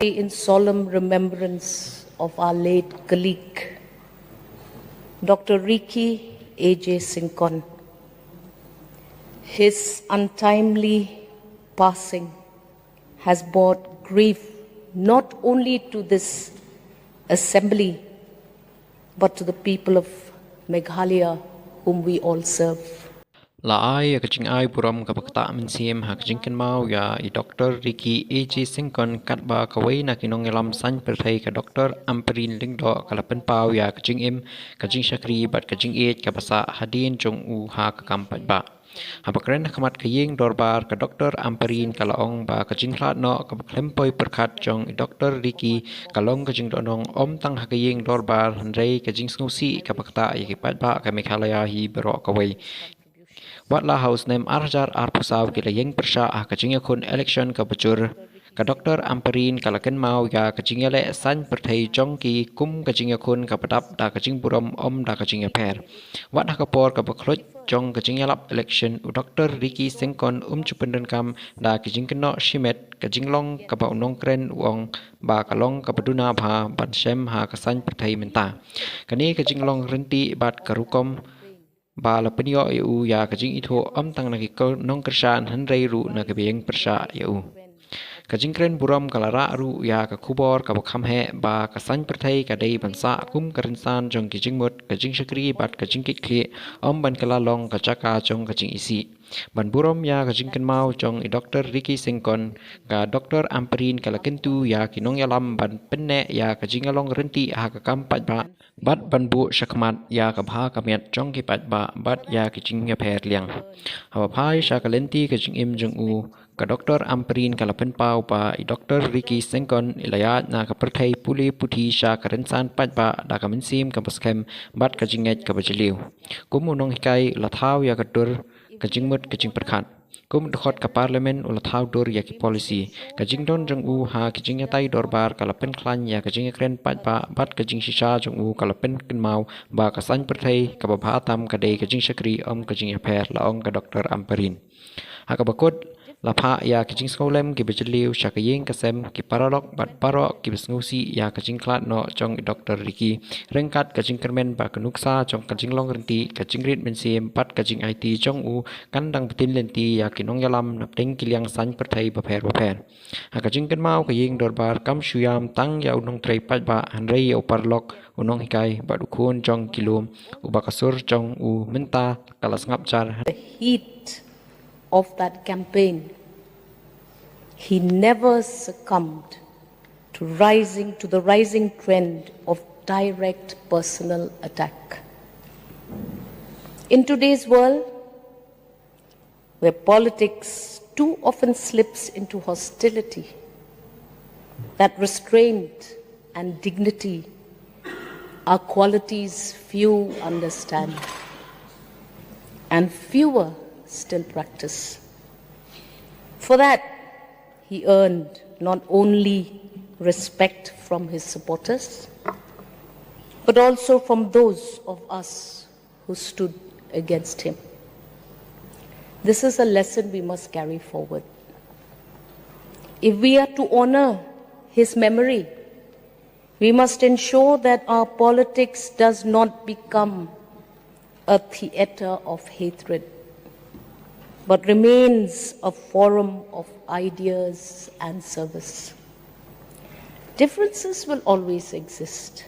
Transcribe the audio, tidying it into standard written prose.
In solemn remembrance of our late colleague, Dr. Ricky A.J. Sincon. His untimely passing has brought grief not only to this assembly, but to the people of Meghalaya, whom we all serve. La ai ka jing ai buram ka bakta min siem ha jing kan mau ya I Dr. Ricky A.J. Sincon kat ba ka wei na kinong elam san per thai ka Dr. Amperin Lingdo ka lapen pau ya ka jing im ka jing shakri bat ka jing et ka basa hadin jong u ha ka kampat ba habakren khamat ka yeng dorbar ka Dr. Amperin ka laong ba ka jing hlat no ka klempoi perkhat jong I Dr. Ricky ka long ka jing donong om tang ha ka yeng dorbar hanrei ka jing snusi ka bakta ya ki pat ba ka Meghalaya hi bero ka wei Watla House nem arjar arpusaw kila yeng persya kajingya kun election ka bacur ka Dr. Amperin kalaken mau ya kajingya le san perthai jongki kum kajingya kun ka padap da kajing buram om da kajingya per wat hakapor ka bakhloj jong kajingya lap election u Dr. Ricky Sincon chupenden kam da kajing keno shimet kajing long ka ba unong kren wong ba kalong ka paduna bha ban shem ha ka san perthai menta kani kajing long renti bat karukom ba la penyo eu ya kajing itho tang nagi ko nong kersan hanrei ru na kabeng persya eu kajing kren buram kalara ru ya ka khubor ka bakham he ba ka san perthai ka dei bansa kum karinsan jong kijing mut kajing shakri bat kajing kikli ban kala long ka chaka jong kajing isi ban buram ya kajing kan mau jong I Dr. Ricky Sincon ka Dr. Amperin kala kentu ya kinong yalam ban penne ya kajing along renti ha ka kampat ba bat ban bu shakmat ya ka bha ka miat jong ki pat ba bat ya kijing ya pher liang hawa phai sha ka lenti kajing im jong u ka Dr. Amperin kala pen pau pa I Dr. Ricky Sincon ilayat na ka perthai puli puthi sha ka rensan pat ba da ka minsim ka baskem bat kajing et ka bajiliu kumunong hikai lathaw ya ka dur kajing mut kajing perkhat kum dkhot ka parliament ula thau dor ya ki policy kajing don jong u ha kajing tai dorbar kala pen khlan ya kajing kren pat ba bat kajing shisha jong u kala pen kin mau ba ka san perthai ka ba tam ka dei kajing shakri kajing ya pher la ong ka Dr. Amperin ha ka bakut la pha ya kajing skolem ki bajliu shakayeng kasem ki paralok bat paro ki besngusi ya kajing klat no jong Dr. Ricky rengkat kajing kermen ba kanuksa jong kajing long renti kajing rit mensim pat kajing IT jong u kandang betin lenti ya kinong yalam napteng kiliang san perthai ba pher ha kajing kan mau kayeng dorbar kam shuyam tang ya unong trei pat ba hanrei o parlok unong hikai ba dukun jong kilum u bakasur jong u menta kalas ngapjar the heat of that campaign, he never succumbed to the rising trend of direct personal attack. In today's world, where politics too often slips into hostility, that restraint and dignity are qualities few understand, and fewer still practice. For that, he earned not only respect from his supporters, but also from those of us who stood against him. This is a lesson we must carry forward. If we are to honor his memory, we must ensure that our politics does not become a theater of hatred, but remains a forum of ideas and service. Differences will always exist,